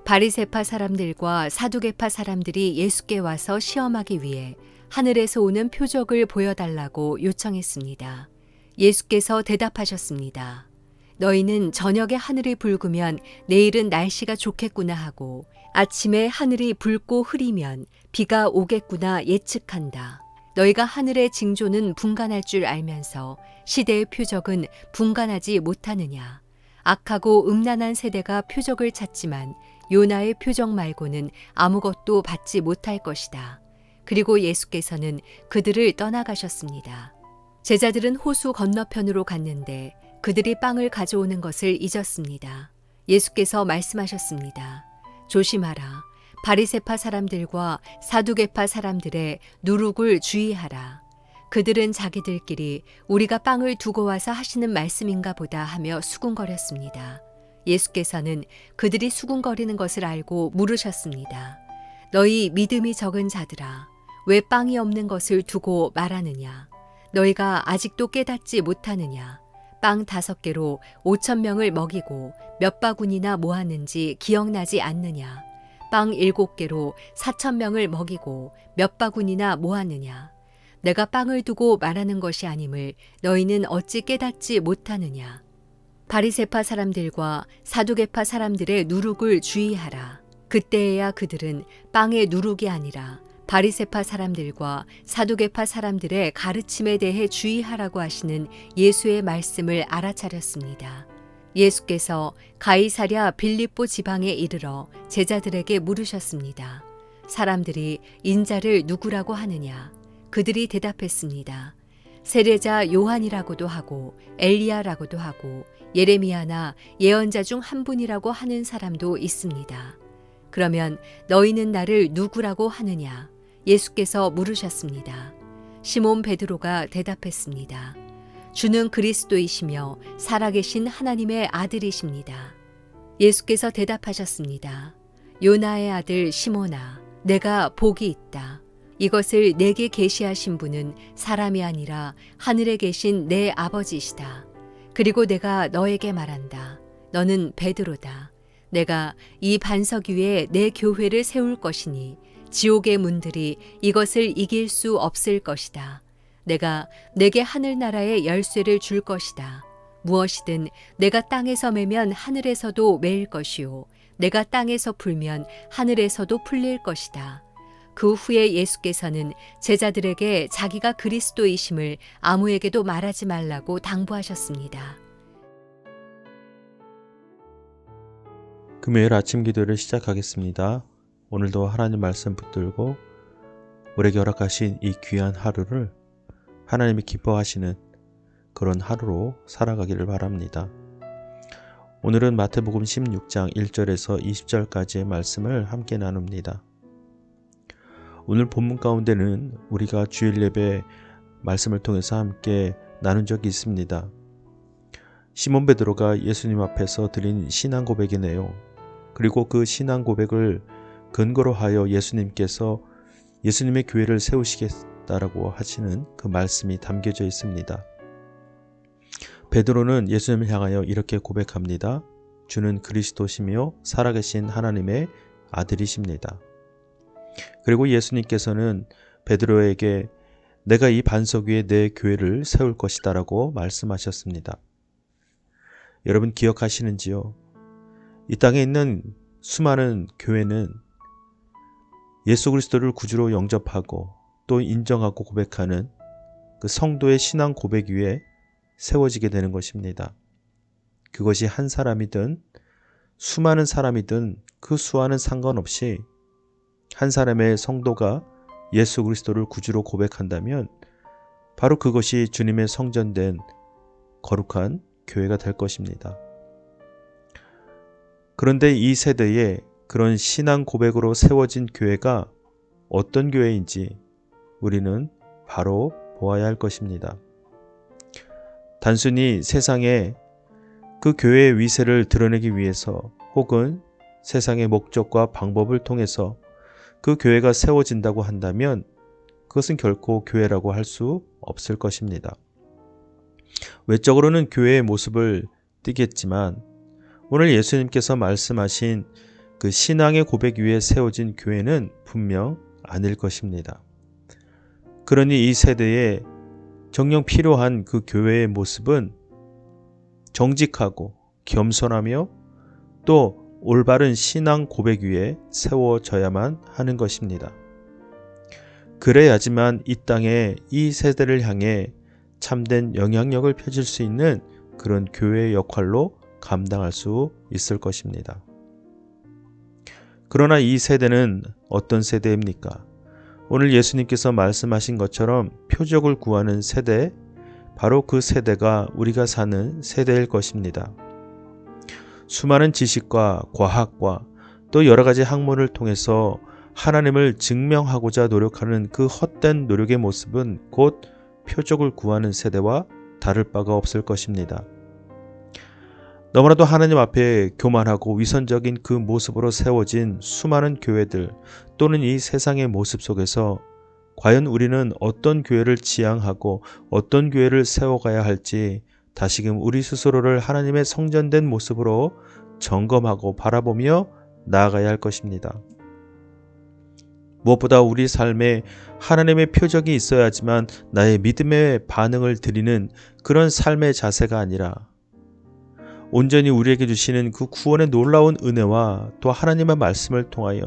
바리새파 사람들과 사두개파 사람들이 예수께 와서 시험하기 위해 하늘에서 오는 표적을 보여달라고 요청했습니다. 예수께서 대답하셨습니다. 너희는 저녁에 하늘이 붉으면 내일은 날씨가 좋겠구나 하고 아침에 하늘이 붉고 흐리면 비가 오겠구나 예측한다. 너희가 하늘의 징조는 분간할 줄 알면서 시대의 표적은 분간하지 못하느냐. 악하고 음란한 세대가 표적을 찾지만 요나의 표적 말고는 아무것도 받지 못할 것이다. 그리고 예수께서는 그들을 떠나가셨습니다. 제자들은 호수 건너편으로 갔는데 그들이 빵을 가져오는 것을 잊었습니다. 예수께서 말씀하셨습니다. 조심하라. 바리새파 사람들과 사두개파 사람들의 누룩을 주의하라. 그들은 자기들끼리 우리가 빵을 두고 와서 하시는 말씀인가 보다 하며 수군거렸습니다. 예수께서는 그들이 수군거리는 것을 알고 물으셨습니다. 너희 믿음이 적은 자들아, 왜 빵이 없는 것을 두고 말하느냐? 너희가 아직도 깨닫지 못하느냐? 빵 5개로 5,000명을 먹이고 몇 바구니나 모았는지 기억나지 않느냐? 빵 7개로 4,000명을 먹이고 몇 바구니나 모았느냐? 내가 빵을 두고 말하는 것이 아님을 너희는 어찌 깨닫지 못하느냐? 바리새파 사람들과 사두개파 사람들의 누룩을 주의하라. 그때에야 그들은 빵의 누룩이 아니라 바리새파 사람들과 사두개파 사람들의 가르침에 대해 주의하라고 하시는 예수의 말씀을 알아차렸습니다. 예수께서 가이사랴 빌립보 지방에 이르러 제자들에게 물으셨습니다. 사람들이 인자를 누구라고 하느냐? 그들이 대답했습니다. 세례자 요한이라고도 하고 엘리야라고도 하고 예레미야나 예언자 중 한 분이라고 하는 사람도 있습니다. 그러면 너희는 나를 누구라고 하느냐? 예수께서 물으셨습니다. 시몬 베드로가 대답했습니다. 주는 그리스도이시며 살아계신 하나님의 아들이십니다. 예수께서 대답하셨습니다. 요나의 아들 시몬아, 내가 복이 있다. 이것을 내게 계시하신 분은 사람이 아니라 하늘에 계신 내 아버지시다. 그리고 내가 너에게 말한다. 너는 베드로다. 내가 이 반석 위에 내 교회를 세울 것이니 지옥의 문들이 이것을 이길 수 없을 것이다. 내가 내게 하늘나라의 열쇠를 줄 것이다. 무엇이든 내가 땅에서 매면 하늘에서도 매일 것이요. 내가 땅에서 풀면 하늘에서도 풀릴 것이다. 그 후에 예수께서는 제자들에게 자기가 그리스도이심을 아무에게도 말하지 말라고 당부하셨습니다. 금요일 아침 기도를 시작하겠습니다. 오늘도 하나님 말씀 붙들고 우리에게 허락하신 이 귀한 하루를 하나님이 기뻐하시는 그런 하루로 살아가기를 바랍니다. 오늘은 마태복음 16장 1절에서 20절까지의 말씀을 함께 나눕니다. 오늘 본문 가운데는 우리가 주일 예배 말씀을 통해서 함께 나눈 적이 있습니다. 시몬 베드로가 예수님 앞에서 드린 신앙 고백이네요. 그리고 그 신앙 고백을 근거로 하여 예수님께서 예수님의 교회를 세우시겠다라고 하시는 그 말씀이 담겨져 있습니다. 베드로는 예수님을 향하여 이렇게 고백합니다. 주는 그리스도시며 살아계신 하나님의 아들이십니다. 그리고 예수님께서는 베드로에게 내가 이 반석 위에 내 교회를 세울 것이다 라고 말씀하셨습니다. 여러분 기억하시는지요? 이 땅에 있는 수많은 교회는 예수 그리스도를 구주로 영접하고 또 인정하고 고백하는 그 성도의 신앙 고백 위에 세워지게 되는 것입니다. 그것이 한 사람이든 수많은 사람이든 그 수와는 상관없이 한 사람의 성도가 예수 그리스도를 구주로 고백한다면 바로 그것이 주님의 성전된 거룩한 교회가 될 것입니다. 그런데 이 세대에 그런 신앙 고백으로 세워진 교회가 어떤 교회인지 우리는 바로 보아야 할 것입니다. 단순히 세상에 그 교회의 위세를 드러내기 위해서 혹은 세상의 목적과 방법을 통해서 그 교회가 세워진다고 한다면 그것은 결코 교회라고 할 수 없을 것입니다. 외적으로는 교회의 모습을 띠겠지만 오늘 예수님께서 말씀하신 그 신앙의 고백 위에 세워진 교회는 분명 아닐 것입니다. 그러니 이 세대에 정녕 필요한 그 교회의 모습은 정직하고 겸손하며 또 올바른 신앙 고백 위에 세워져야만 하는 것입니다. 그래야지만 이 땅에 이 세대를 향해 참된 영향력을 펼칠 수 있는 그런 교회의 역할로 감당할 수 있을 것입니다. 그러나 이 세대는 어떤 세대입니까? 오늘 예수님께서 말씀하신 것처럼 표적을 구하는 세대, 바로 그 세대가 우리가 사는 세대일 것입니다. 수많은 지식과 과학과 또 여러 가지 학문을 통해서 하나님을 증명하고자 노력하는 그 헛된 노력의 모습은 곧 표적을 구하는 세대와 다를 바가 없을 것입니다. 너무나도 하나님 앞에 교만하고 위선적인 그 모습으로 세워진 수많은 교회들 또는 이 세상의 모습 속에서 과연 우리는 어떤 교회를 지향하고 어떤 교회를 세워가야 할지 다시금 우리 스스로를 하나님의 성전된 모습으로 점검하고 바라보며 나아가야 할 것입니다. 무엇보다 우리 삶에 하나님의 표적이 있어야지만 나의 믿음의 반응을 드리는 그런 삶의 자세가 아니라 온전히 우리에게 주시는 그 구원의 놀라운 은혜와 또 하나님의 말씀을 통하여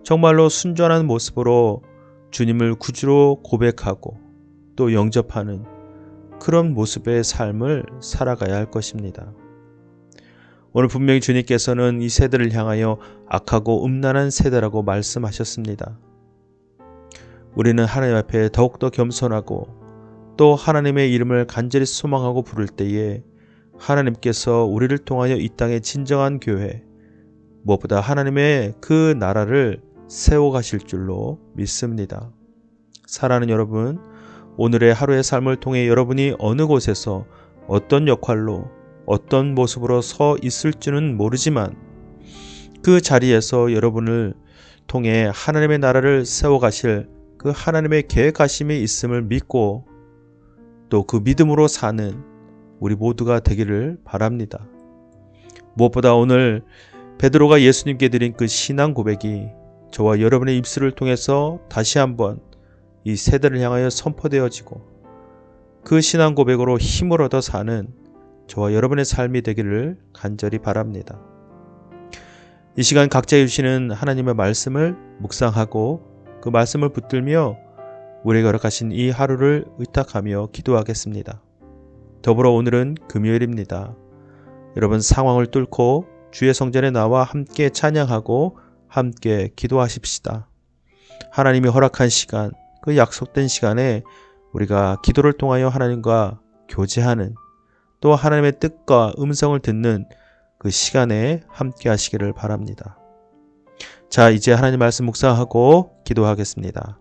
정말로 순전한 모습으로 주님을 구주로 고백하고 또 영접하는 그런 모습의 삶을 살아가야 할 것입니다. 오늘 분명히 주님께서는 이 세대를 향하여 악하고 음란한 세대라고 말씀하셨습니다. 우리는 하나님 앞에 더욱더 겸손하고 또 하나님의 이름을 간절히 소망하고 부를 때에 하나님께서 우리를 통하여 이 땅의 진정한 교회, 무엇보다 하나님의 그 나라를 세워가실 줄로 믿습니다. 사랑하는 여러분, 오늘의 하루의 삶을 통해 여러분이 어느 곳에서 어떤 역할로 어떤 모습으로 서 있을지는 모르지만 그 자리에서 여러분을 통해 하나님의 나라를 세워가실 그 하나님의 계획하심이 있음을 믿고 또 그 믿음으로 사는 우리 모두가 되기를 바랍니다. 무엇보다 오늘 베드로가 예수님께 드린 그 신앙 고백이 저와 여러분의 입술을 통해서 다시 한번 이 세대를 향하여 선포되어지고 그 신앙 고백으로 힘을 얻어 사는 저와 여러분의 삶이 되기를 간절히 바랍니다. 이 시간 각자 주시는 하나님의 말씀을 묵상하고 그 말씀을 붙들며 우리에게 허락하신 이 하루를 의탁하며 기도하겠습니다. 더불어 오늘은 금요일입니다. 여러분 상황을 뚫고 주의 성전에 나와 함께 찬양하고 함께 기도하십시다. 하나님이 허락한 시간, 그 약속된 시간에 우리가 기도를 통하여 하나님과 교제하는 또 하나님의 뜻과 음성을 듣는 그 시간에 함께 하시기를 바랍니다. 자, 이제 하나님 말씀 묵상하고 기도하겠습니다.